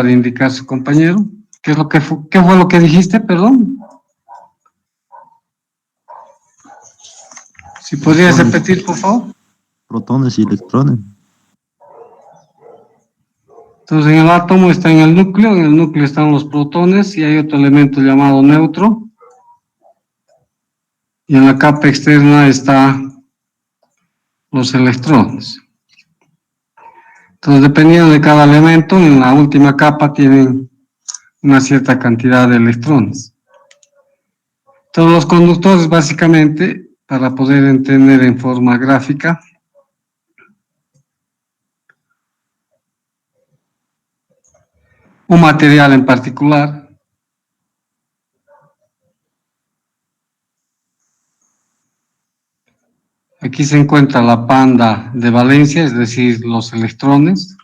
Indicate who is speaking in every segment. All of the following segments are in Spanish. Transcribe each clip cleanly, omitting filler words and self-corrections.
Speaker 1: acaba de indicar su compañero. ¿Qué es lo que qué fue lo que dijiste, perdón? Si podrías repetir, por favor.
Speaker 2: Protones y electrones.
Speaker 1: Entonces, en el átomo está en el núcleo están los protones y hay otro elemento llamado neutro. Y en la capa externa están los electrones. Entonces, dependiendo de cada elemento, en la última capa tienen una cierta cantidad de electrones. Todos los conductores, básicamente, para poder entender en forma gráfica, un material en particular, aquí se encuentra la banda de valencia, es decir, los electrones,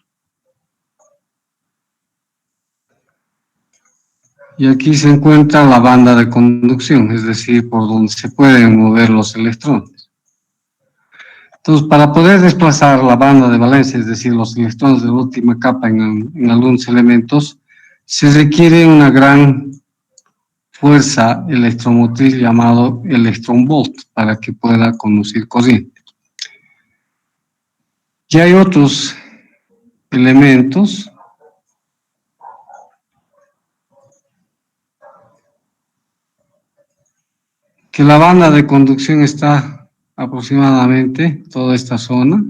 Speaker 1: y aquí se encuentra la banda de conducción, es decir, por donde se pueden mover los electrones. Entonces, para poder desplazar la banda de valencia, es decir, los electrones de la última capa en algunos elementos, se requiere una gran fuerza electromotriz llamado electronvolt para que pueda conducir corriente. Y hay otros elementos que la banda de conducción está aproximadamente toda esta zona.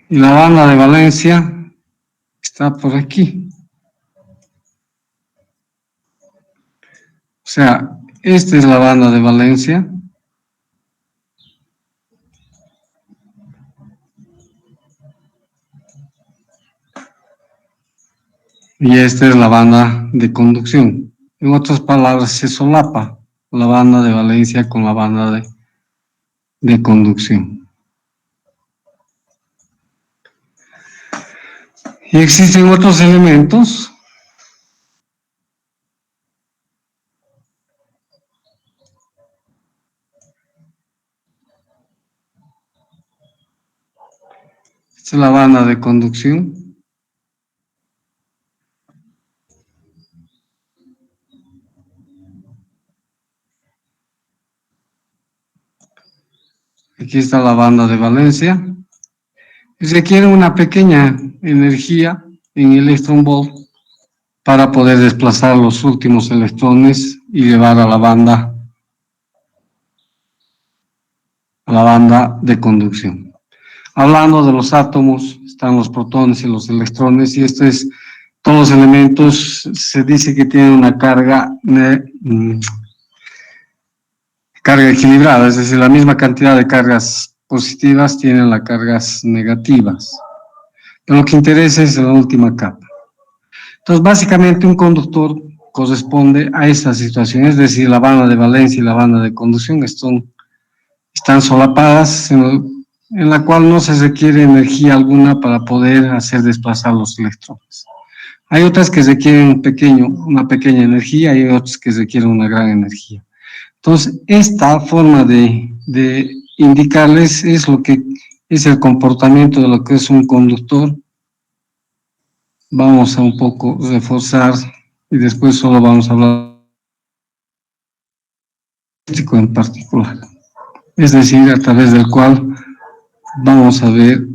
Speaker 1: Y la banda de valencia está por aquí. O sea, esta es la banda de valencia. Y esta es la banda de conducción. En otras palabras, se solapa la banda de valencia con la banda de conducción. Y existen otros elementos esta es la banda de conducción. Aquí está la banda de valencia. Y requiere una pequeña energía en electronvolt para poder desplazar los últimos electrones y llevar a la banda de conducción. Hablando de los átomos, están los protones y los electrones, y todos los elementos se dice que tienen una carga equilibrada, es decir, la misma cantidad de cargas positivas tienen las cargas negativas. Pero lo que interesa es la última capa. Entonces, básicamente un conductor corresponde a esa situación, es decir, la banda de valencia y la banda de conducción están solapadas, en la cual no se requiere energía alguna para poder hacer desplazar los electrones. Hay otras que requieren una pequeña energía y hay otras que requieren una gran energía. Entonces, esta forma de indicarles es lo que es el comportamiento de lo que es un conductor. Vamos a un poco reforzar y después solo vamos a hablar en particular. Es decir, a través del cual vamos a ver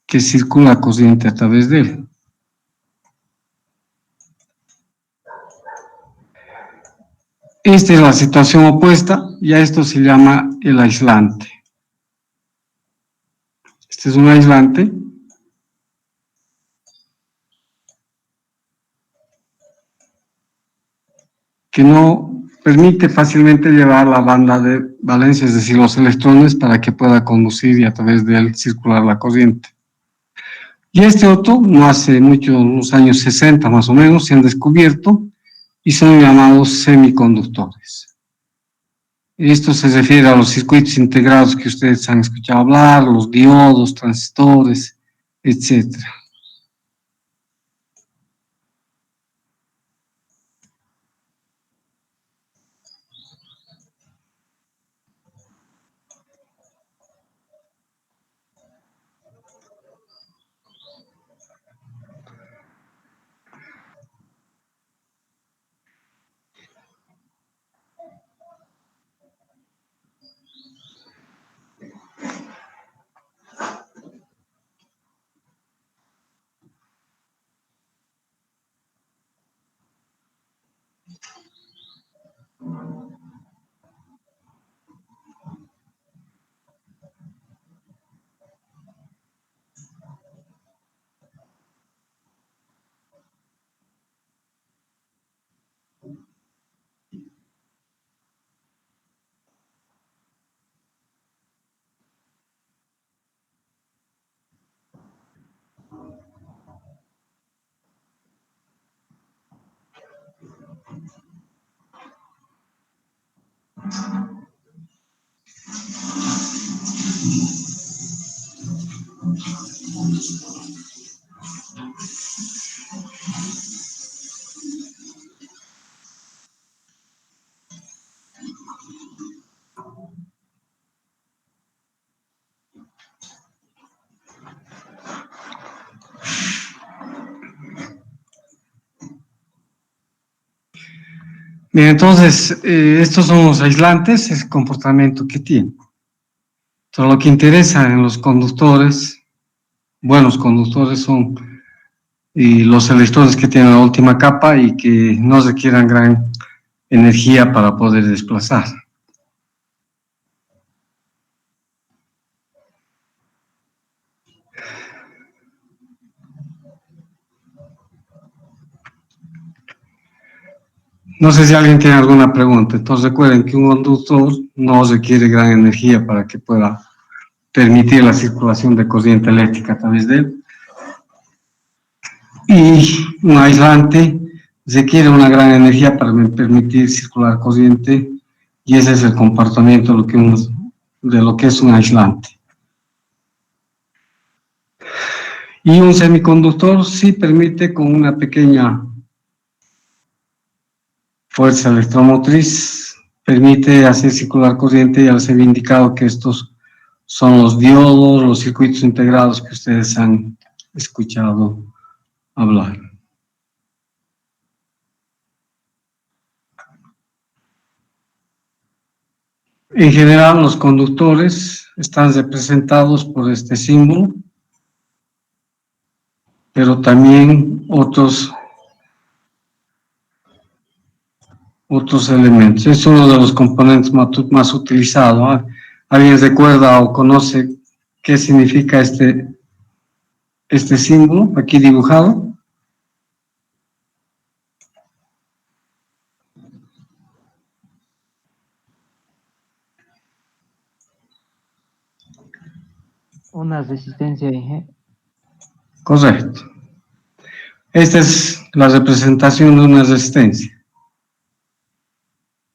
Speaker 1: que circula corriente a través de él. Esta es la situación opuesta y a esto se llama el aislante. Este es un aislante que no permite fácilmente llevar la banda de valencia, es decir, los electrones, para que pueda conducir y a través de él circular la corriente. Y este otro, no hace mucho, unos años 60 más o menos, se han descubierto y son llamados semiconductores. Esto se refiere a los circuitos integrados que ustedes han escuchado hablar, los diodos, transistores, etc. Bien, entonces, estos son los aislantes, el comportamiento que tienen. Entonces, lo que interesa en los conductores, buenos conductores, son los electrones que tienen la última capa y que no requieran gran energía para poder desplazar. No sé si alguien tiene alguna pregunta. Entonces recuerden que un conductor no requiere gran energía para que pueda permitir la circulación de corriente eléctrica a través de él. Y un aislante requiere una gran energía para permitir circular corriente, y ese es el comportamiento de lo que es un aislante. Y un semiconductor sí permite, con una pequeña fuerza electromotriz, permite hacer circular corriente. Ya les he indicado que estos son los diodos, los circuitos integrados que ustedes han escuchado hablar. En general, los conductores están representados por este símbolo, pero también otros elementos. Es uno de los componentes más utilizados. ¿Alguien recuerda o conoce qué significa este símbolo aquí dibujado?
Speaker 3: Una resistencia Ig.
Speaker 1: Correcto. Esta es la representación de una resistencia.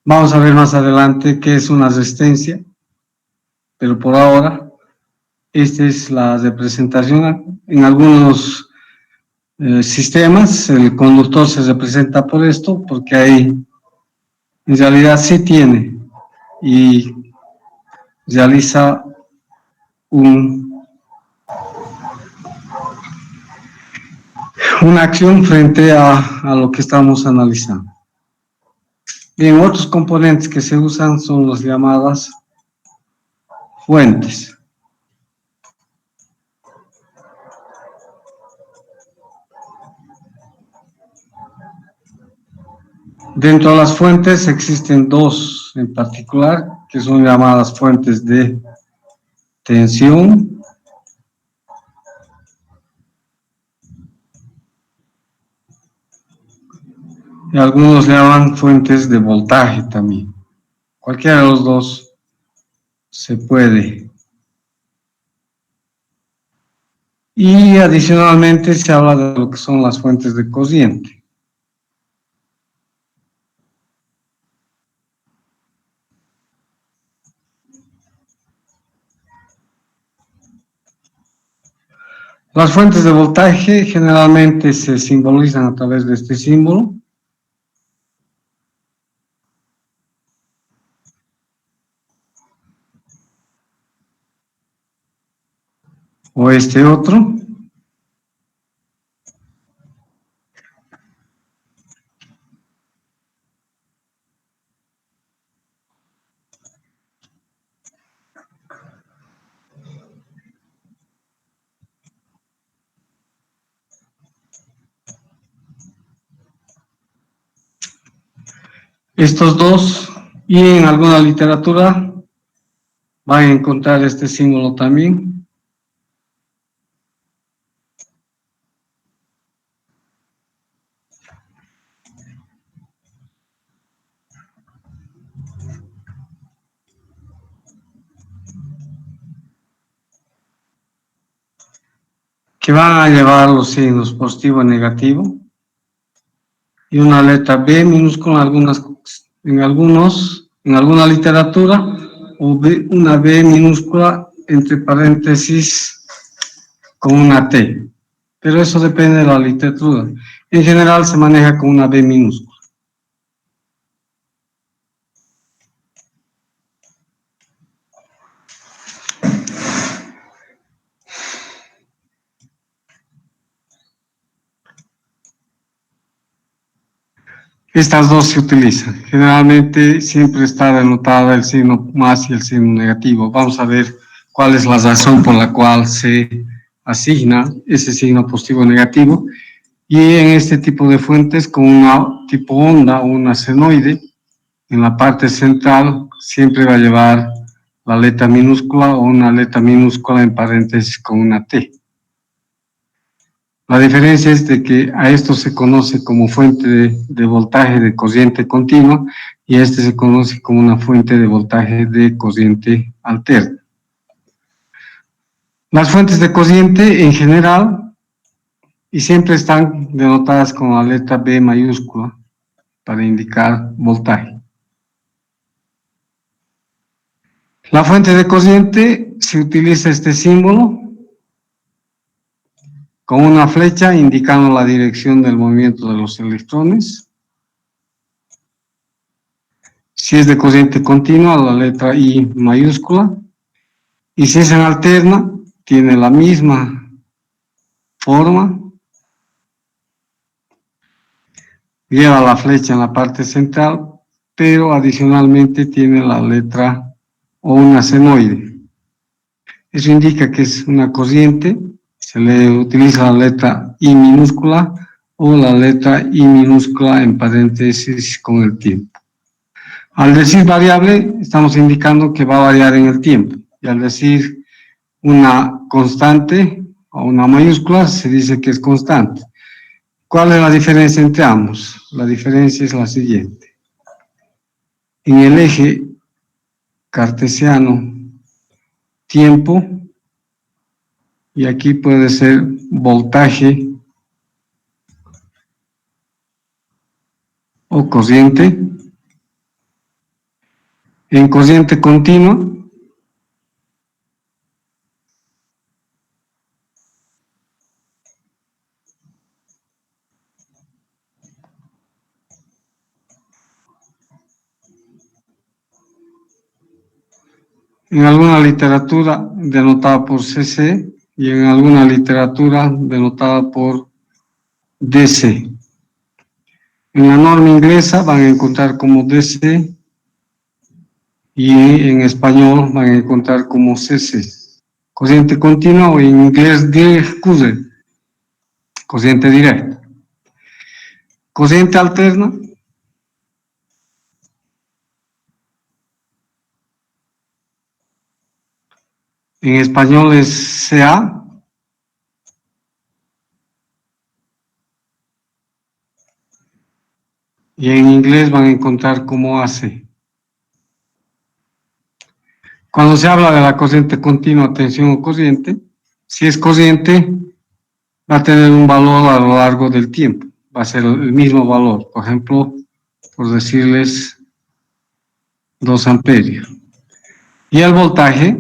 Speaker 1: Vamos a ver más adelante qué es una resistencia, pero por ahora esta es la representación. En algunos sistemas el conductor se representa por esto, porque ahí en realidad sí tiene y realiza una acción frente a lo que estamos analizando. Bien, otros componentes que se usan son las llamadas fuentes. Dentro de las fuentes existen dos en particular, que son llamadas fuentes de tensión y algunos le llaman fuentes de voltaje también. Cualquiera de los dos se puede. Y adicionalmente se habla de lo que son las fuentes de corriente. Las fuentes de voltaje generalmente se simbolizan a través de este símbolo. O este otro. Estos dos, y en alguna literatura van a encontrar este símbolo también. Que van a llevar los signos positivo y negativo, y una letra B minúscula en algunos en alguna literatura, o una B minúscula entre paréntesis con una T. Pero eso depende de la literatura. En general se maneja con una B minúscula. Estas dos se utilizan. Generalmente siempre está denotada el signo más y el signo negativo. Vamos a ver cuál es la razón por la cual se asigna ese signo positivo o negativo. Y en este tipo de fuentes, con una tipo onda o una senoide, en la parte central siempre va a llevar la letra minúscula o una letra minúscula en paréntesis con una T. La diferencia es de que a esto se conoce como fuente de voltaje de corriente continua y a este se conoce como una fuente de voltaje de corriente alterna. Las fuentes de corriente en general y siempre están denotadas con la letra B mayúscula para indicar voltaje. La fuente de corriente se utiliza este símbolo con una flecha indicando la dirección del movimiento de los electrones. Si es de corriente continua, la letra I mayúscula. Y si es en alterna, tiene la misma forma. Lleva la flecha en la parte central, pero adicionalmente tiene la letra o una senoide. Eso indica que es una corriente. Se le utiliza la letra I minúscula o la letra I minúscula en paréntesis con el tiempo. Al decir variable, estamos indicando que va a variar en el tiempo. Y al decir una constante o una mayúscula, se dice que es constante. ¿Cuál es la diferencia entre ambos? La diferencia es la siguiente. En el eje cartesiano, tiempo, y aquí puede ser voltaje o corriente. En corriente continua, en alguna literatura denotada por CC y en alguna literatura denotada por DC. En la norma inglesa van a encontrar como DC y en español van a encontrar como CC. Corriente continua o en inglés direct current, corriente directa. Corriente alterna, en español es CA, y en inglés van a encontrar como AC. Cuando se habla de la corriente continua, tensión o corriente, si es corriente, va a tener un valor a lo largo del tiempo, va a ser el mismo valor, por ejemplo, por decirles 2 amperios. Y el voltaje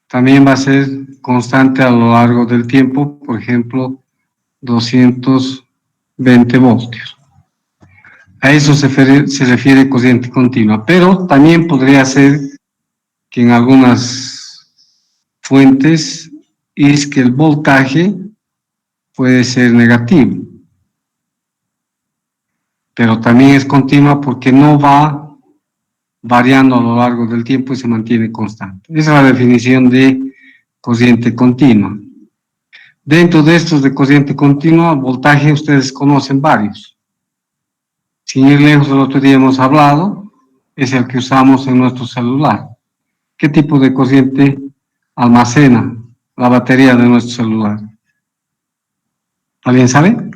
Speaker 1: también va a ser constante a lo largo del tiempo, por ejemplo, 220 voltios. A eso se refiere corriente continua, pero también podría ser que en algunas fuentes es que el voltaje puede ser negativo, pero también es continua porque no va variando a lo largo del tiempo y se mantiene constante. Esa es la definición de corriente continua. Dentro de estos de corriente continua, voltaje, ustedes conocen varios. Sin ir lejos, el otro día hemos hablado, es el que usamos en nuestro celular. ¿Qué tipo de corriente almacena la batería de nuestro celular? ¿Alguien sabe?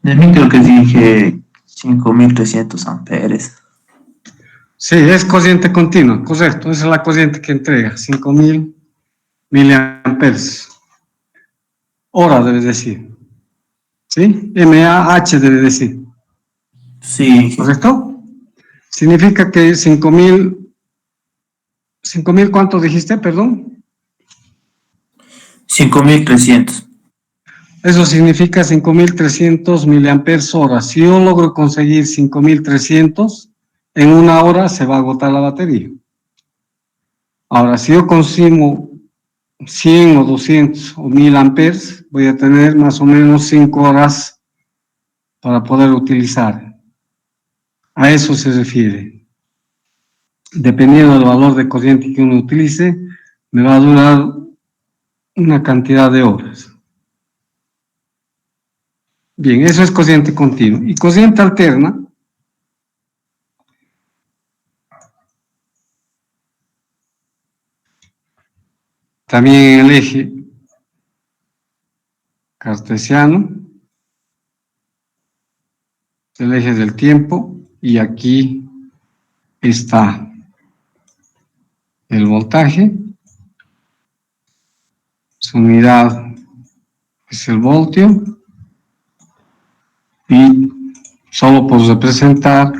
Speaker 4: De mí creo que dije 5300 amperes.
Speaker 1: Sí, es corriente continua, correcto. Esa es la corriente que entrega, 5000 miliamperes. Hora debe decir. ¿Sí? mAh debe decir.
Speaker 4: Sí,
Speaker 1: ¿Correcto? Significa que 5000, ¿cuánto dijiste? Perdón.
Speaker 4: 5300.
Speaker 1: Eso significa 5300 miliamperes hora. Si yo logro conseguir 5300, en una hora se va a agotar la batería. Ahora, si yo consumo 100 o 200 o 1000 amperes, voy a tener más o menos 5 horas para poder utilizar. A eso se refiere. Dependiendo del valor de corriente que uno utilice, me va a durar una cantidad de horas. Bien, eso es corriente continua. Y corriente alterna, también en el eje cartesiano, el eje del tiempo, y aquí está el voltaje, su unidad es el voltio, y solo por representar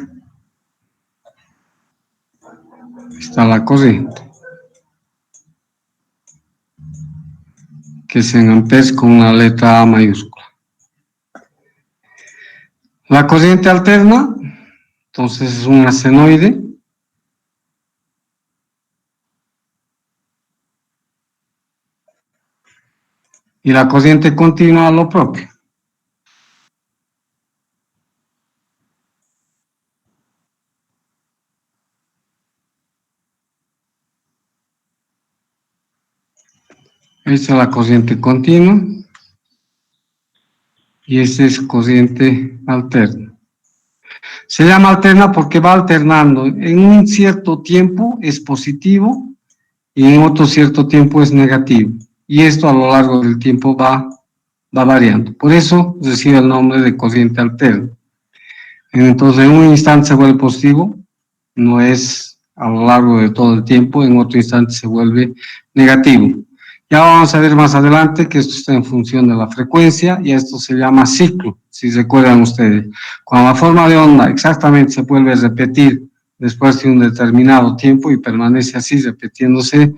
Speaker 1: está la corriente, que es en amperes con una letra A mayúscula. La corriente alterna, entonces es una senoide, y la corriente continua lo propio. Esta es la corriente continua y esta es corriente alterna. Se llama alterna porque va alternando. En un cierto tiempo es positivo y en otro cierto tiempo es negativo. Y esto a lo largo del tiempo va variando. Por eso recibe el nombre de corriente alterna. Entonces, en un instante se vuelve positivo, no es a lo largo de todo el tiempo, en otro instante se vuelve negativo. Ya vamos a ver más adelante que esto está en función de la frecuencia y esto se llama ciclo, si recuerdan ustedes. Cuando la forma de onda exactamente se vuelve a repetir después de un determinado tiempo y permanece así repitiéndose,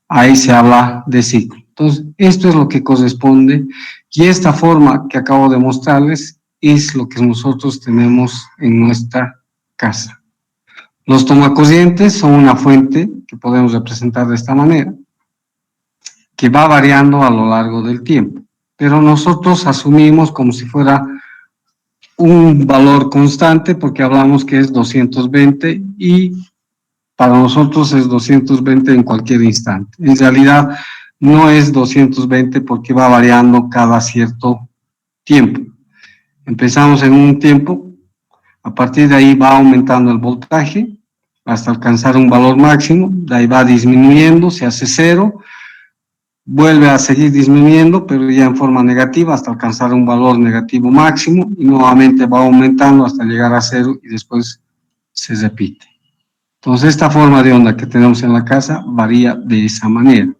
Speaker 1: ahí se habla de ciclo. Entonces, esto es lo que corresponde y esta forma que acabo de mostrarles es lo que nosotros tenemos en nuestra casa. Los tomacorrientes son una fuente que podemos representar de esta manera, que va variando a lo largo del tiempo, pero nosotros asumimos como si fuera un valor constante porque hablamos que es 220 y para nosotros es 220 en cualquier instante. En realidad no es 220 porque va variando cada cierto tiempo. Empezamos en un tiempo, a partir de ahí va aumentando el voltaje hasta alcanzar un valor máximo, de ahí va disminuyendo, se hace cero, vuelve a seguir disminuyendo, pero ya en forma negativa hasta alcanzar un valor negativo máximo y nuevamente va aumentando hasta llegar a cero y después se repite. Entonces esta forma de onda que tenemos en la casa varía de esa manera.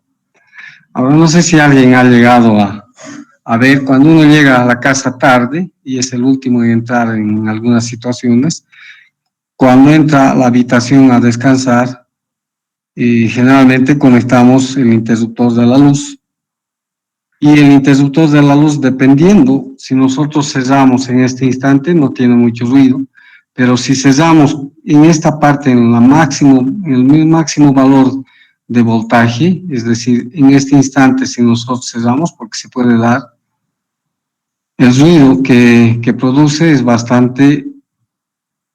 Speaker 1: Ahora no sé si alguien ha llegado a ver, cuando uno llega a la casa tarde y es el último en entrar en algunas situaciones, cuando entra a la habitación a descansar, generalmente conectamos el interruptor de la luz. Y el interruptor de la luz, dependiendo, si nosotros cerramos en este instante, no tiene mucho ruido, pero si cerramos en esta parte, en el máximo valor de voltaje, es decir, en este instante, si nosotros cerramos, porque se puede dar, el ruido que produce es bastante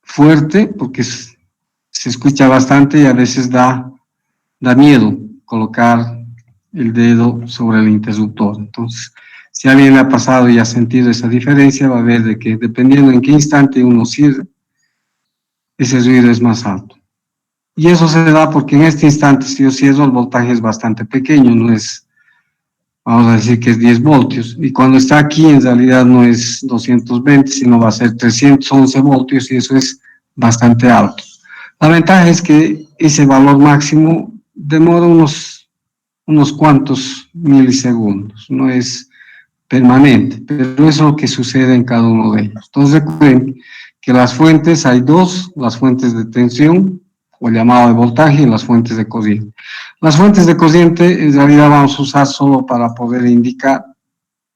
Speaker 1: fuerte, porque se escucha bastante y a veces da miedo colocar el dedo sobre el interruptor. Entonces, si a alguien le ha pasado y ha sentido esa diferencia, va a ver de que dependiendo en qué instante uno cierra, ese ruido es más alto. Y eso se da porque en este instante, si yo cierro, el voltaje es bastante pequeño, no es vamos a decir que es 10 voltios, y cuando está aquí en realidad no es 220, sino va a ser 311 voltios, y eso es bastante alto. La ventaja es que ese valor máximo demora unos cuantos milisegundos, no es permanente, pero eso es lo que sucede en cada uno de ellos. Entonces recuerden que las fuentes, hay dos, las fuentes de tensión, o llamado de voltaje, y las fuentes de corriente. Las fuentes de corriente en realidad vamos a usar solo para poder indicar,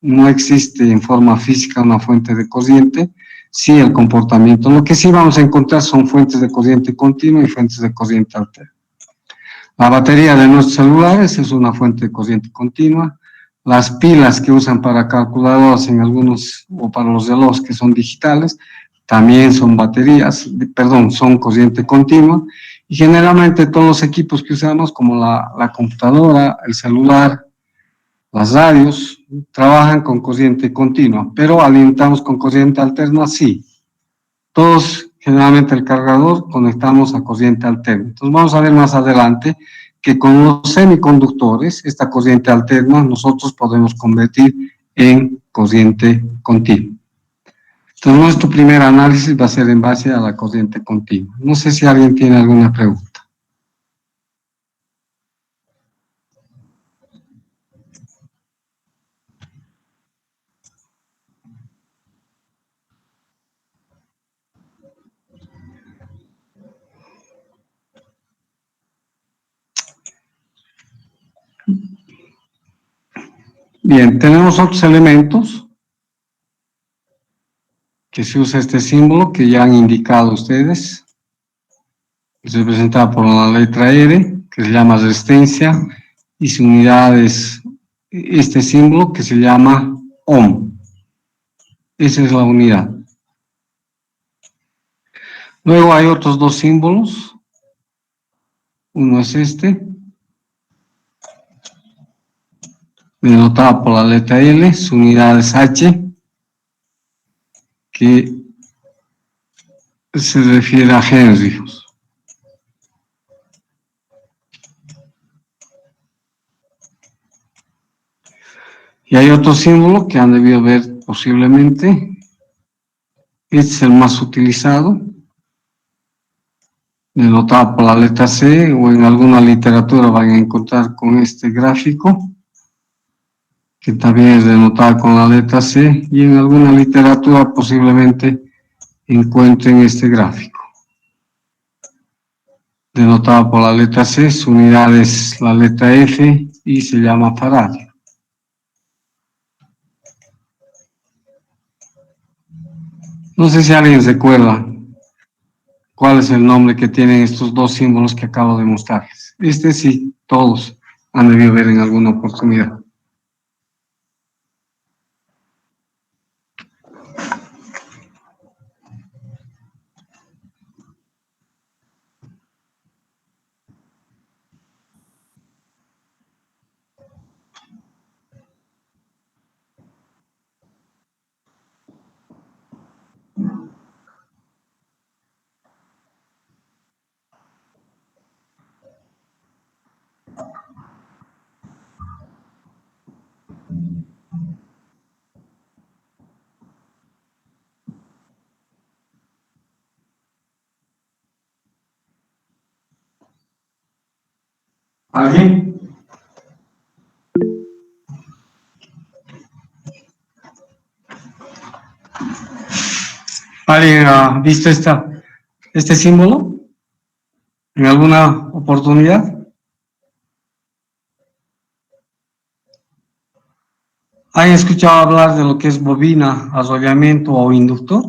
Speaker 1: no existe en forma física una fuente de corriente, sí el comportamiento. Lo que sí vamos a encontrar son fuentes de corriente continua y fuentes de corriente alterna. La batería de nuestros celulares es una fuente de corriente continua. Las pilas que usan para calculadoras en algunos, o para los relojes que son digitales, también son son corriente continua. Y generalmente todos los equipos que usamos, como la computadora, el celular, las radios, trabajan con corriente continua, pero alimentamos con corriente alterna, sí. Todos, generalmente el cargador, conectamos a corriente alterna. Entonces vamos a ver más adelante que con los semiconductores, esta corriente alterna, nosotros podemos convertir en corriente continua. Entonces nuestro primer análisis va a ser en base a la corriente continua. No sé si alguien tiene alguna pregunta. Bien, tenemos otros elementos que se usa este símbolo que ya han indicado ustedes. Es representada por la letra R, que se llama resistencia, y su unidad es este símbolo que se llama ohm. Esa es la unidad. Luego hay otros dos símbolos. Uno es este, denotado por la letra L, su unidad es H, que se refiere a Henry. Y hay otro símbolo que han debido ver posiblemente. Este es el más utilizado, denotado por la letra C, o en alguna literatura van a encontrar con este gráfico, que también es denotado con la letra C, y en alguna literatura posiblemente encuentren este gráfico. Denotado por la letra C, su unidad es la letra F y se llama faradio. No sé si alguien recuerda cuál es el nombre que tienen estos dos símbolos que acabo de mostrarles. Este sí, todos han debido ver en alguna oportunidad. ¿Alguien? ¿Alguien ha visto este símbolo en alguna oportunidad? ¿Han escuchado hablar de lo que es bobina, arrollamiento o inductor?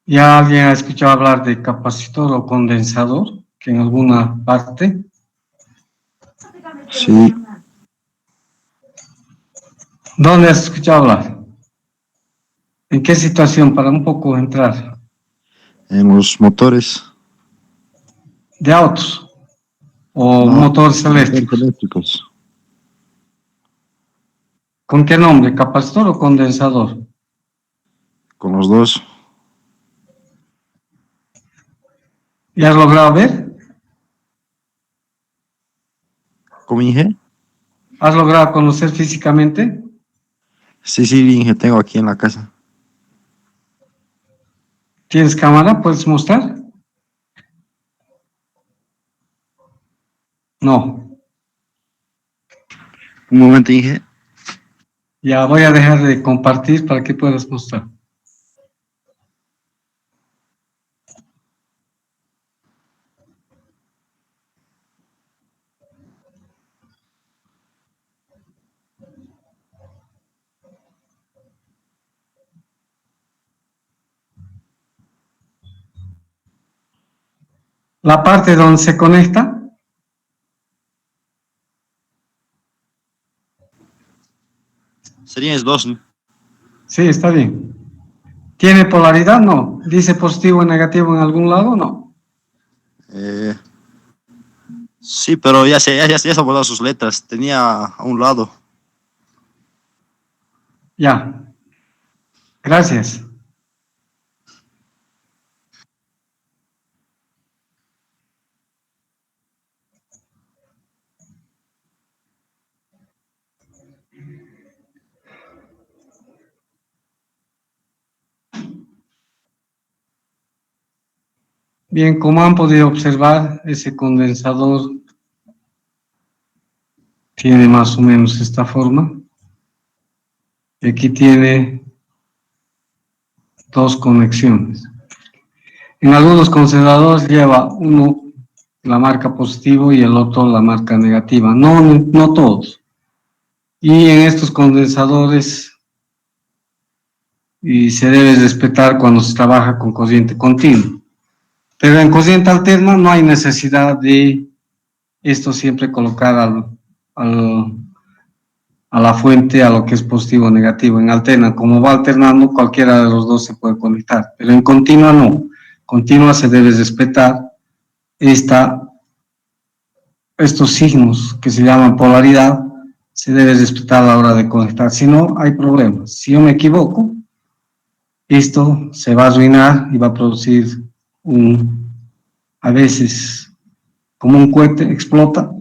Speaker 1: ¿Ya alguien ha escuchado hablar de capacitor o condensador? Que en alguna parte.
Speaker 2: Sí,
Speaker 1: ¿Dónde has escuchado hablar? ¿En qué situación? Para un poco entrar.
Speaker 2: En los motores.
Speaker 1: de autos o
Speaker 2: No,
Speaker 1: motores
Speaker 2: motores
Speaker 1: eléctricos.
Speaker 2: eléctricos.
Speaker 1: ¿Con qué nombre? ¿Capacitor o condensador?
Speaker 2: Con los dos.
Speaker 1: ¿Ya has logrado ver?
Speaker 2: ¿Cómo Inge?
Speaker 1: ¿Has logrado conocer físicamente?
Speaker 2: Sí, Inge, tengo aquí en la casa.
Speaker 1: ¿Tienes cámara? ¿Puedes mostrar? No.
Speaker 2: Un momento, Inge.
Speaker 1: Ya voy a dejar de compartir para que puedas mostrar. La parte donde se conecta,
Speaker 2: Serían dos, ¿no?
Speaker 1: sí, está bien. ¿Tiene polaridad? No. ¿Dice positivo o negativo en algún lado? No.
Speaker 2: Eh, sí, pero ya se han borrado sus letras. Tenía a un lado.
Speaker 1: Ya. Gracias. Bien, como han podido observar, ese condensador tiene más o menos esta forma. Y aquí tiene dos conexiones. En algunos condensadores lleva uno la marca positivo y el otro la marca negativa. No todos. Y en estos condensadores y se debe respetar cuando se trabaja con corriente continua. Pero en corriente alterna no hay necesidad de esto siempre colocar a la fuente a lo que es positivo o negativo. En alterna, como va alternando, cualquiera de los dos se puede conectar, pero en continua no. Continua se debe respetar estos signos que se llaman polaridad, se debe respetar a la hora de conectar, si no hay problemas. Si yo me equivoco, esto se va a arruinar y va a producir a veces como un cohete, explota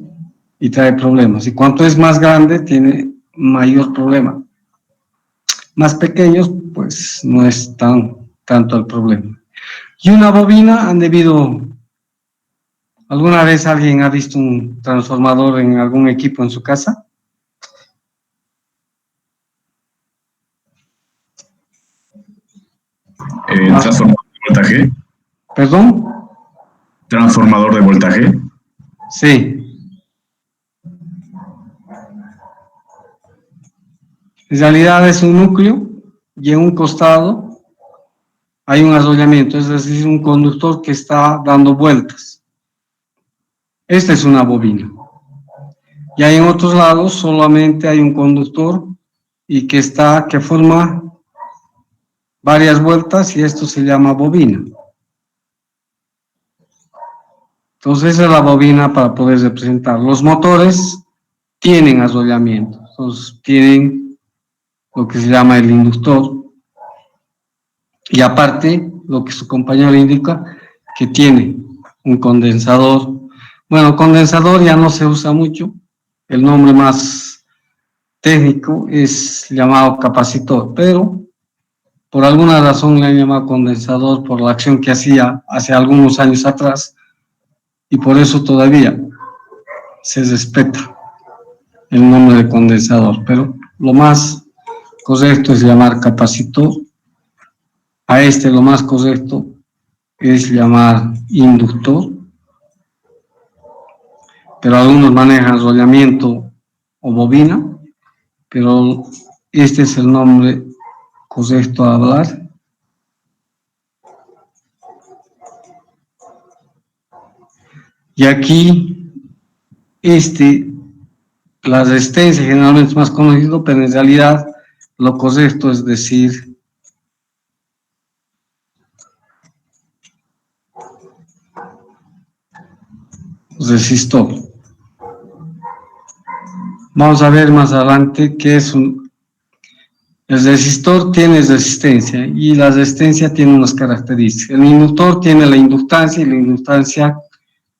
Speaker 1: y trae problemas. Y cuanto es más grande, tiene mayor problema. Más pequeños, pues no es tanto el problema. Y una bobina ¿alguna vez alguien ha visto un transformador en algún equipo en su casa?
Speaker 5: Transformador de voltaje.
Speaker 1: ¿Perdón?
Speaker 5: Transformador de voltaje.
Speaker 1: Sí. En realidad es un núcleo y en un costado hay un arrollamiento, es decir, un conductor que está dando vueltas. Esta es una bobina. Y hay en otros lados solamente hay un conductor y que forma varias vueltas y esto se llama bobina. Entonces esa es la bobina para poder representar. Los motores tienen arrollamiento, entonces tienen lo que se llama el inductor y aparte lo que su compañero indica que tiene un condensador. Bueno, condensador ya no se usa mucho, el nombre más técnico es llamado capacitor, pero por alguna razón le han llamado condensador por la acción que hacía hace algunos años atrás y por eso todavía se respeta el nombre de condensador, pero lo más correcto es llamar capacitor. A lo más correcto es llamar inductor, pero algunos manejan enrollamiento o bobina, pero este es el nombre correcto a hablar. Y aquí, la resistencia generalmente es más conocido, pero en realidad lo correcto es decir resistor. Vamos a ver más adelante qué es un... El resistor tiene resistencia y la resistencia tiene unas características. El inductor tiene la inductancia y la inductancia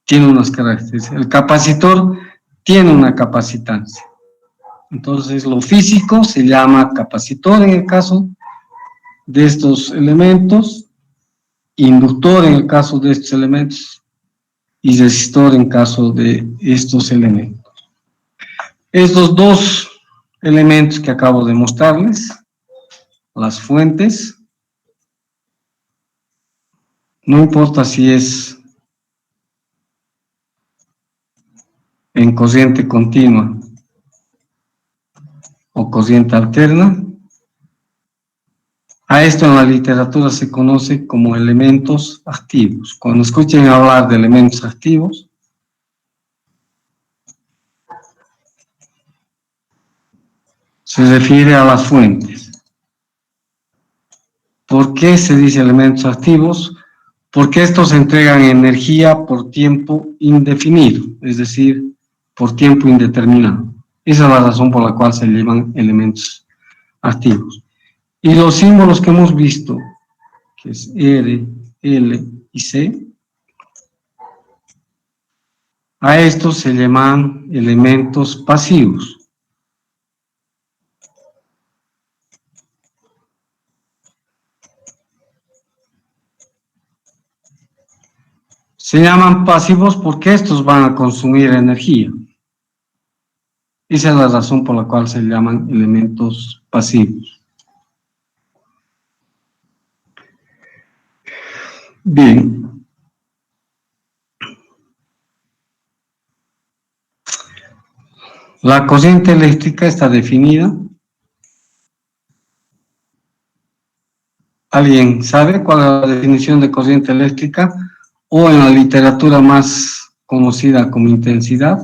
Speaker 1: tiene unas características. El capacitor tiene una capacitancia. Entonces, lo físico se llama capacitor en el caso de estos elementos, inductor en el caso de estos elementos y resistor en caso de estos elementos. Estos dos elementos que acabo de mostrarles, las fuentes, no importa si es en corriente continua o corriente alterna, a esto en la literatura se conoce como elementos activos. Cuando escuchen hablar de elementos activos, se refiere a las fuentes. ¿Por qué se dice elementos activos? Porque estos entregan energía por tiempo indefinido, es decir, por tiempo indeterminado. Esa es la razón por la cual se llaman elementos activos. Y los símbolos que hemos visto, que es R, L y C, a estos se llaman elementos pasivos. Se llaman pasivos porque estos van a consumir energía. Esa es la razón por la cual se llaman elementos pasivos. Bien. La corriente eléctrica está definida. ¿Alguien sabe cuál es la definición de corriente eléctrica? O en la literatura más conocida como intensidad.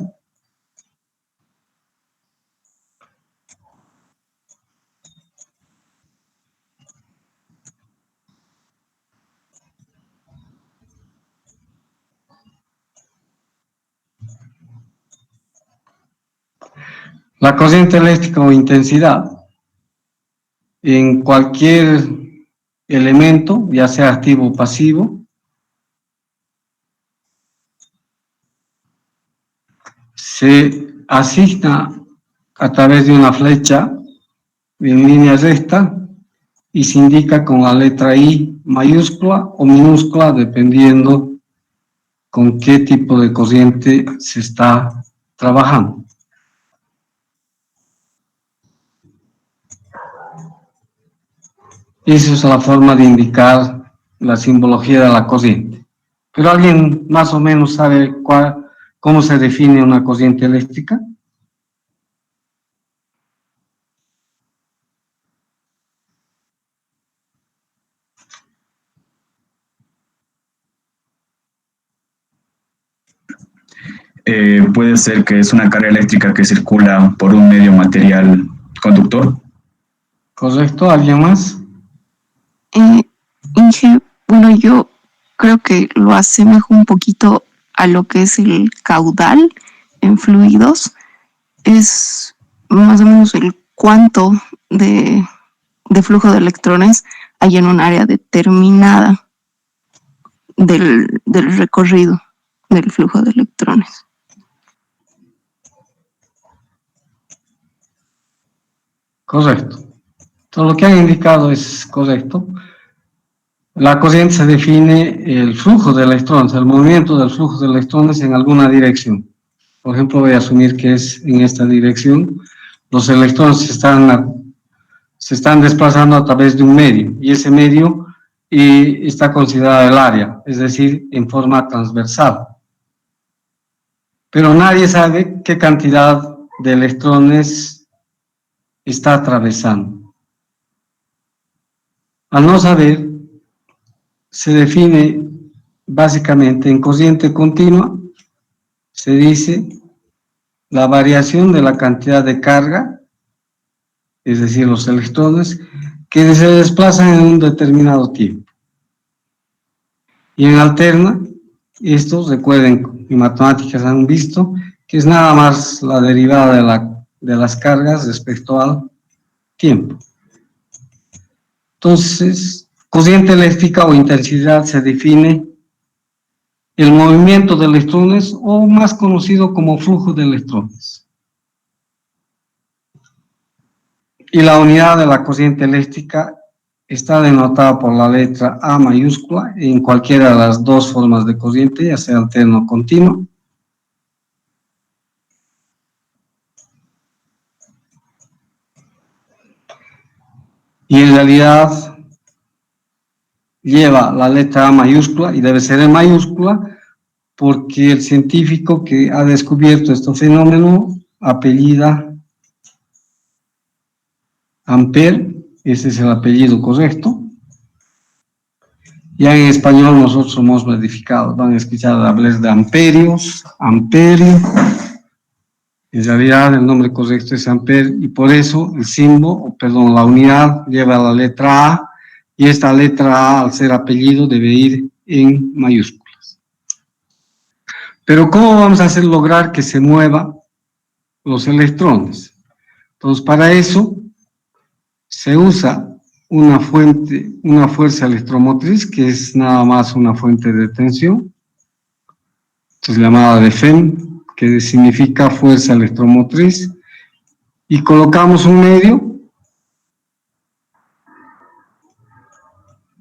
Speaker 1: La corriente eléctrica o intensidad en cualquier elemento, ya sea activo o pasivo, se asigna a través de una flecha en línea recta y se indica con la letra I mayúscula o minúscula dependiendo con qué tipo de corriente se está trabajando. Esa es la forma de indicar la simbología de la corriente. ¿Pero alguien más o menos sabe cómo se define una corriente eléctrica?
Speaker 5: Puede ser que es una carga eléctrica que circula por un medio material conductor.
Speaker 1: ¿Correcto? ¿Alguien más?
Speaker 6: Inge, bueno, yo creo que lo asemejo un poquito a lo que es el caudal en fluidos. Es más o menos el cuánto de flujo de electrones hay en un área determinada del recorrido del flujo de electrones.
Speaker 1: Correcto. Todo lo que han indicado es correcto. La corriente se define el flujo de electrones, el movimiento del flujo de electrones en alguna dirección. Por ejemplo, voy a asumir que es en esta dirección. Los electrones se están desplazando a través de un medio, y ese medio está considerado el área, es decir, en forma transversal. Pero nadie sabe qué cantidad de electrones está atravesando. Al no saber, se define básicamente en corriente continua, se dice la variación de la cantidad de carga, es decir, los electrones, que se desplazan en un determinado tiempo. Y en alterna, estos, recuerden, en matemáticas han visto, que es nada más la derivada de las cargas respecto al tiempo. Entonces, corriente eléctrica o intensidad se define el movimiento de electrones, o más conocido como flujo de electrones. Y la unidad de la corriente eléctrica está denotada por la letra A mayúscula en cualquiera de las dos formas de corriente, ya sea alterno o continuo. Y en realidad lleva la letra A mayúscula y debe ser en mayúscula porque el científico que ha descubierto este fenómeno apellida Ampère, ese es el apellido correcto. Ya en español nosotros hemos modificado, van a escuchar hablar de amperios, amperio. En realidad el nombre correcto es ampere y por eso el símbolo, perdón, la unidad lleva la letra A y esta letra A al ser apellido debe ir en mayúsculas. Pero ¿cómo vamos a hacer lograr que se muevan los electrones? Entonces para eso se usa una fuerza electromotriz que es nada más una fuente de tensión, es llamada de FEM, que significa fuerza electromotriz, y colocamos un medio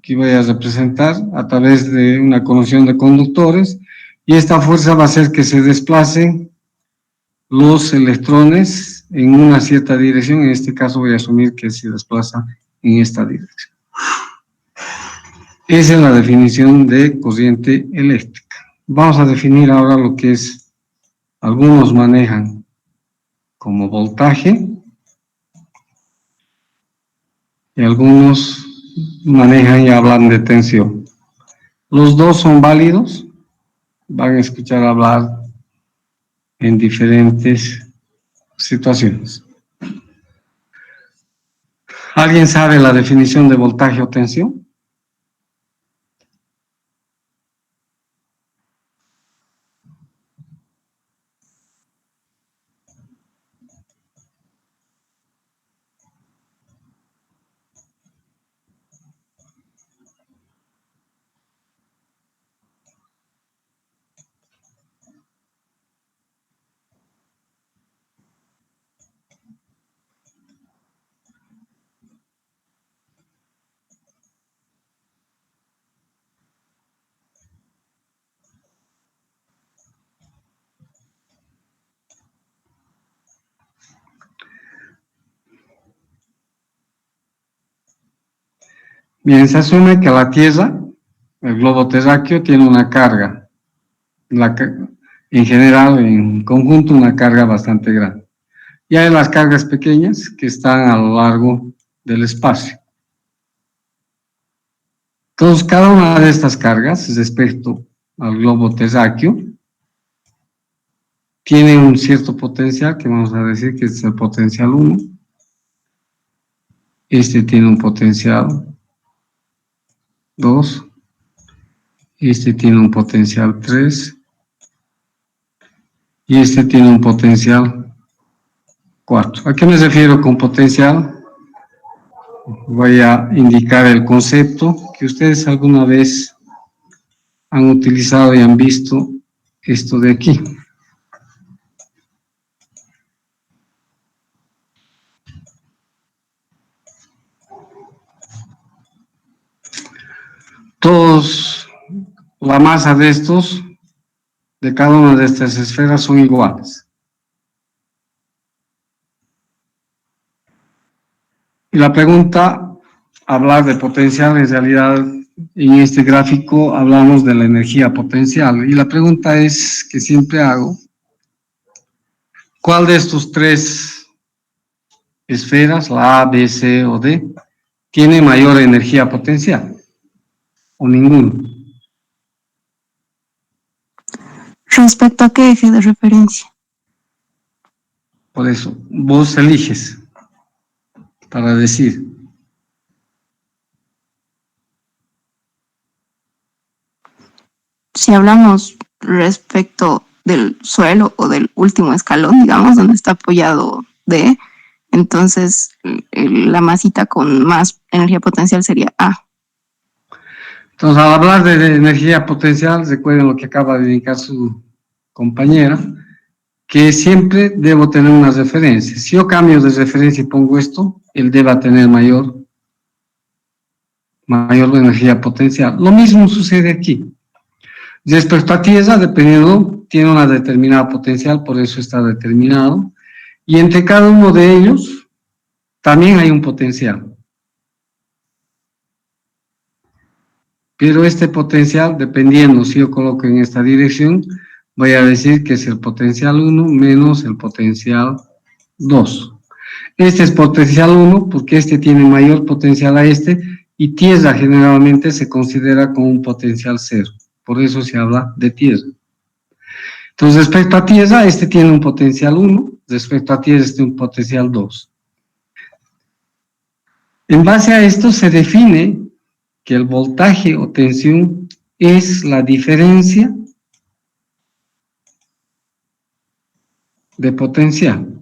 Speaker 1: que voy a representar a través de una conexión de conductores, y esta fuerza va a hacer que se desplacen los electrones en una cierta dirección. En este caso voy a asumir que se desplaza en esta dirección. Esa es la definición de corriente eléctrica. Vamos a definir ahora lo que es, algunos manejan como voltaje y algunos manejan y hablan de tensión. Los dos son válidos, van a escuchar hablar en diferentes situaciones. ¿Alguien sabe la definición de voltaje o tensión? Bien, se asume que la Tierra, el globo terráqueo, tiene una carga, en general, en conjunto, una carga bastante grande. Y hay las cargas pequeñas que están a lo largo del espacio. Entonces, cada una de estas cargas respecto al globo terráqueo tiene un cierto potencial, que vamos a decir que es el potencial 1. Este tiene un potencial 2. Este tiene un potencial 3. Y este tiene un potencial 4. ¿A qué me refiero con potencial? Voy a indicar el concepto que ustedes alguna vez han utilizado y han visto esto de aquí. La masa de cada una de estas esferas son iguales. Y la pregunta, hablar de potencial, en realidad en este gráfico hablamos de la energía potencial. Y la pregunta es, que siempre hago, ¿cuál de estos tres esferas, la A, B, C o D, tiene mayor energía potencial? ¿O ninguno?
Speaker 6: ¿Respecto a qué eje de referencia?
Speaker 1: Por eso, vos eliges para decir.
Speaker 6: Si hablamos respecto del suelo o del último escalón, digamos, donde está apoyado D. Entonces, la masita con más energía potencial sería A.
Speaker 1: Entonces, al hablar de energía potencial, recuerden lo que acaba de indicar su compañera, que siempre debo tener una referencia. Si yo cambio de referencia y pongo esto, él debe tener mayor energía potencial. Lo mismo sucede aquí. Respecto a tierra, dependiendo, tiene una determinada potencial, por eso está determinado. Y entre cada uno de ellos, también hay un potencial. Pero este potencial, dependiendo si yo coloco en esta dirección, voy a decir que es el potencial 1 menos el potencial 2. Este es potencial 1 porque este tiene mayor potencial a este, y tierra generalmente se considera como un potencial 0. Por eso se habla de tierra. Entonces, respecto a tierra, este tiene un potencial 1, respecto a tierra, este un potencial 2. En base a esto se define que el voltaje o tensión es la diferencia de potencial.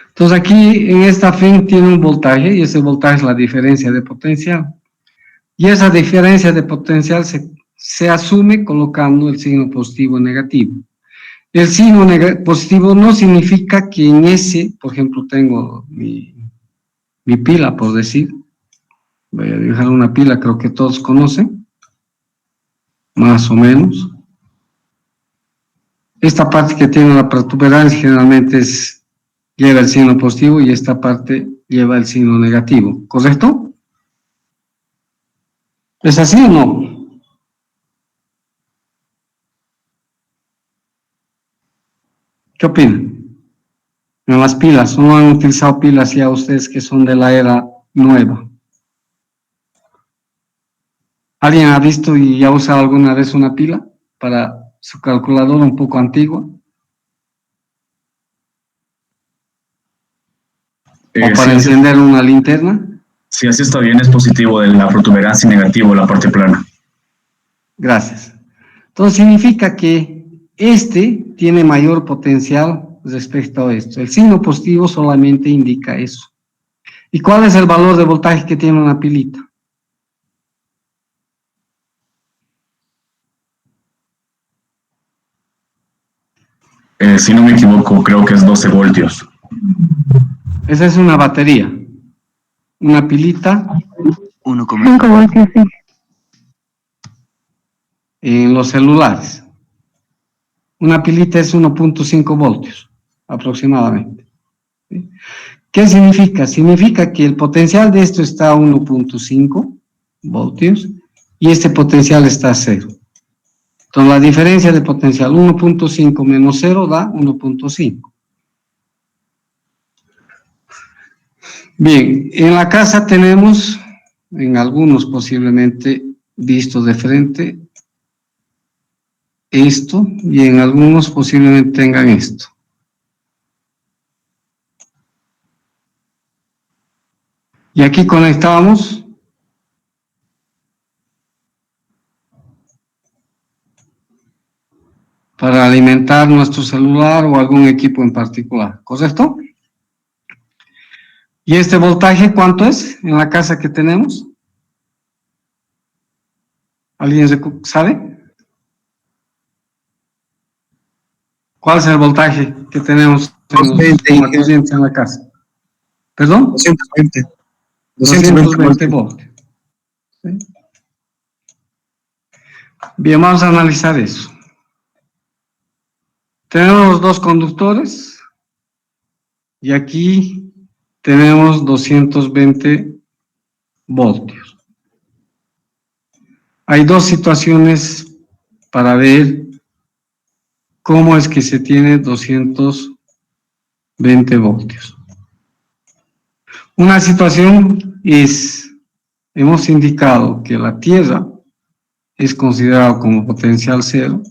Speaker 1: Entonces aquí en esta fin tiene un voltaje y ese voltaje es la diferencia de potencial. Y esa diferencia de potencial se asume colocando el signo positivo o negativo. El signo positivo no significa que en ese, por ejemplo, tengo mi pila, por decir. Voy a dibujar una pila, creo que todos conocen, más o menos. Esta parte que tiene la protuberancia generalmente lleva el signo positivo y esta parte lleva el signo negativo, ¿correcto? ¿Es así o no? ¿Qué opinan? En las pilas, ¿o no han utilizado pilas ya ustedes que son de la era nueva? ¿Alguien ha visto y ha usado alguna vez una pila para su calculadora un poco antigua? ¿O para encender una linterna?
Speaker 5: Si así está bien, es positivo de la protuberancia y negativo la parte plana.
Speaker 1: Gracias. Entonces significa que este tiene mayor potencial respecto a esto. El signo positivo solamente indica eso. ¿Y cuál es el valor de voltaje que tiene una pilita?
Speaker 5: Si no me equivoco, creo que es 12 voltios.
Speaker 1: Esa es una batería. Una pilita
Speaker 6: 5 voltios, sí.
Speaker 1: en los celulares. Una pilita es 1.5 voltios aproximadamente. ¿Sí? ¿Qué significa? Significa que el potencial de esto está a 1.5 voltios y este potencial está a 0. Entonces la diferencia de potencial 1.5 menos 0 da 1.5. Bien, en la casa tenemos, en algunos posiblemente visto de frente, esto, y en algunos posiblemente tengan esto. Y aquí conectamos para alimentar nuestro celular o algún equipo en particular, ¿correcto? ¿Y este voltaje cuánto es en la casa que tenemos? ¿Alguien sabe? ¿Cuál es el voltaje que tenemos en los corrientes en la casa? ¿Perdón? 220 voltios. ¿Sí? Bien, vamos a analizar eso. Tenemos los dos conductores y aquí tenemos 220 voltios. Hay dos situaciones para ver cómo es que se tiene 220 voltios. Una situación es, hemos indicado que la Tierra es considerada como potencial 0.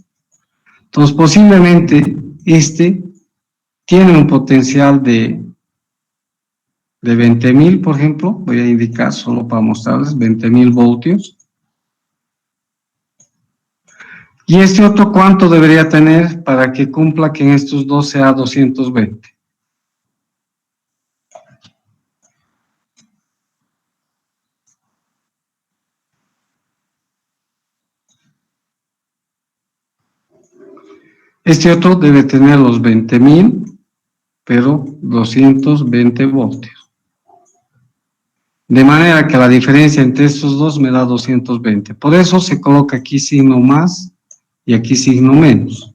Speaker 1: Entonces, posiblemente este tiene un potencial de 20.000, por ejemplo, voy a indicar solo para mostrarles, 20.000 voltios. Y este otro, ¿cuánto debería tener para que cumpla que en estos dos sea 220? Este otro debe tener los 20.000, pero 220 voltios. De manera que la diferencia entre estos dos me da 220. Por eso se coloca aquí signo más y aquí signo menos.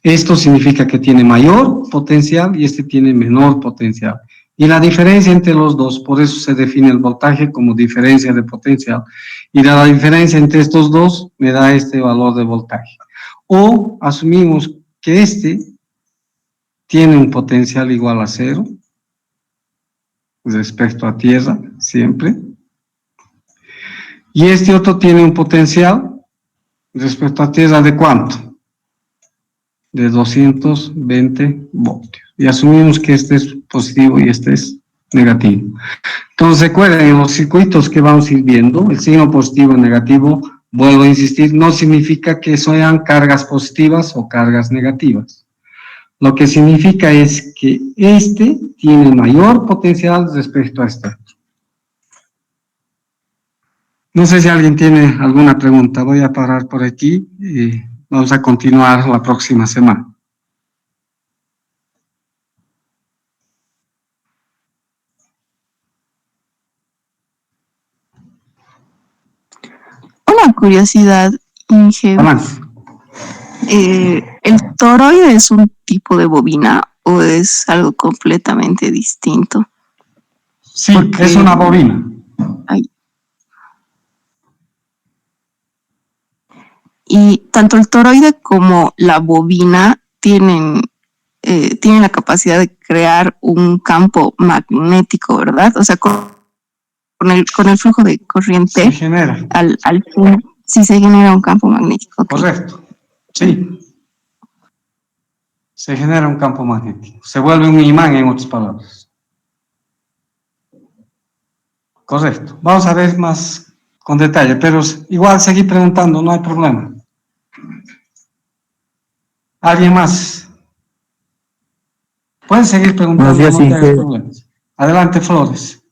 Speaker 1: Esto significa que tiene mayor potencial y este tiene menor potencial. Y la diferencia entre los dos, por eso se define el voltaje como diferencia de potencial. Y la diferencia entre estos dos me da este valor de voltaje. O asumimos que este tiene un potencial igual a 0 respecto a tierra, siempre. Y este otro tiene un potencial respecto a tierra ¿de cuánto? De 220 voltios. Y asumimos que este es positivo y este es negativo. Entonces recuerden, en los circuitos que vamos a ir viendo, el signo positivo y negativo, vuelvo a insistir, no significa que sean cargas positivas o cargas negativas. Lo que significa es que este tiene mayor potencial respecto a este. No sé si alguien tiene alguna pregunta. Voy a parar por aquí y vamos a continuar la próxima semana.
Speaker 6: Una curiosidad, Inge.
Speaker 1: Avance.
Speaker 6: ¿El toroide es un tipo de bobina o es algo completamente distinto?
Speaker 1: Sí,
Speaker 6: Porque-
Speaker 1: es una bobina.
Speaker 6: Ay. Y tanto el toroide como la bobina tienen la capacidad de crear un campo magnético, ¿verdad? O sea, con el flujo de
Speaker 1: Se
Speaker 6: corriente,
Speaker 1: genera.
Speaker 6: al fin, sí se genera un campo magnético. Ok.
Speaker 1: Correcto. Sí. Se genera un campo magnético. Se vuelve un imán, en otras palabras. Correcto. Vamos a ver más con detalle, pero igual seguir preguntando, no hay problema. ¿Alguien más? Pueden seguir preguntando,
Speaker 7: Buenos días,
Speaker 1: no te hagas
Speaker 7: Inge.
Speaker 1: problemas. Adelante, Flores.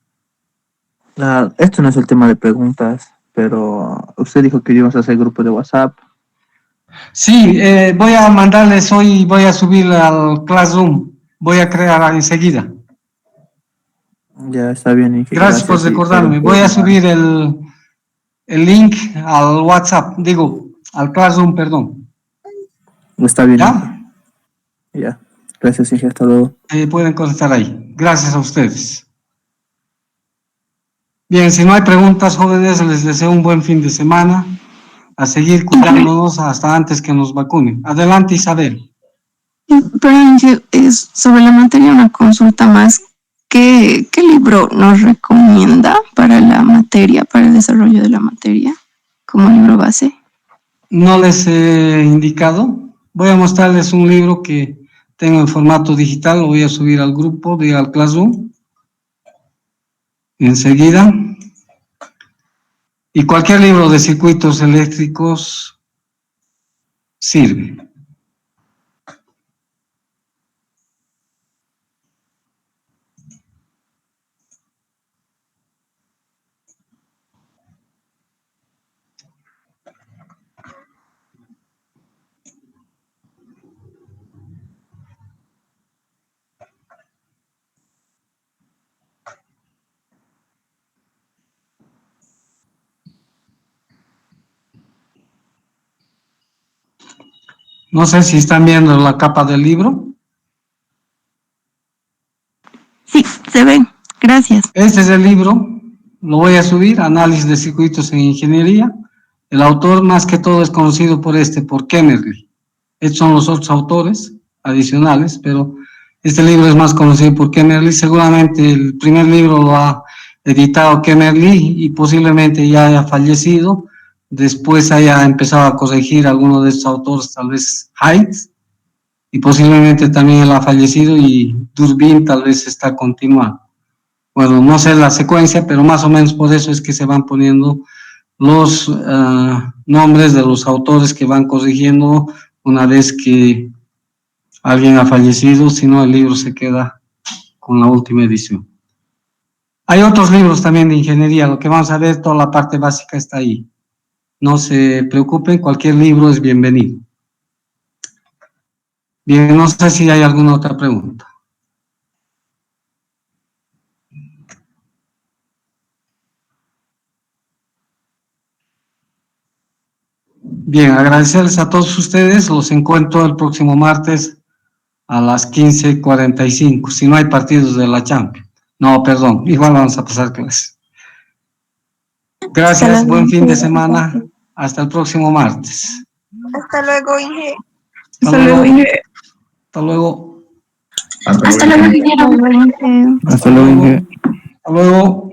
Speaker 7: Esto no es el tema de preguntas, pero usted dijo que íbamos a hacer grupo de WhatsApp.
Speaker 1: Sí, voy a mandarles hoy, voy a subir al Classroom. Voy a crear enseguida.
Speaker 7: Ya está bien, Inge.
Speaker 1: Gracias por
Speaker 7: y
Speaker 1: recordarme. Voy a subir el link al WhatsApp, digo, al Classroom, perdón.
Speaker 7: Está bien,
Speaker 1: ¿Ya?
Speaker 7: Inge. Ya. Gracias, Inge. Hasta luego.
Speaker 1: Pueden conectar ahí. Gracias a ustedes. Bien, si no hay preguntas, jóvenes, les deseo un buen fin de semana. A seguir cuidándonos hasta antes que nos vacunen. Adelante, Isabel.
Speaker 6: Pero Inge, es sobre la materia una consulta más. ¿Qué libro nos recomienda para la materia, para el desarrollo de la materia, como libro base?
Speaker 1: No les he indicado. Voy a mostrarles un libro que tengo en formato digital. Lo voy a subir al grupo de al Classroom. Enseguida. Y cualquier libro de circuitos eléctricos sirve. No sé si están viendo la capa del libro.
Speaker 6: Sí, se ven. Gracias.
Speaker 1: Este es el libro, lo voy a subir, Análisis de Circuitos en Ingeniería. El autor más que todo es conocido por Kemmerly. Estos son los otros autores adicionales, pero este libro es más conocido por Kemmerly. Seguramente el primer libro lo ha editado Kemmerly y posiblemente ya haya fallecido. Después haya empezado a corregir alguno de estos autores, tal vez Haidt, y posiblemente también él ha fallecido y Durbin tal vez está continuando. Bueno, no sé la secuencia, pero más o menos por eso es que se van poniendo los nombres de los autores que van corrigiendo una vez que alguien ha fallecido, si no el libro se queda con la última edición. Hay otros libros también de ingeniería, lo que vamos a ver, toda la parte básica está ahí. No se preocupen, cualquier libro es bienvenido. Bien, no sé si hay alguna otra pregunta. Bien, agradecerles a todos ustedes, los encuentro el próximo martes a las 15:45, si no hay partidos de la Champions. No, perdón, igual vamos a pasar clases. Gracias, buen fin de semana, hasta el próximo martes.
Speaker 8: Hasta luego, Inge.
Speaker 1: Hasta luego, Inge. Hasta luego.
Speaker 6: Hasta luego, ingeniero.
Speaker 7: Hasta luego, Inge.
Speaker 1: Hasta luego.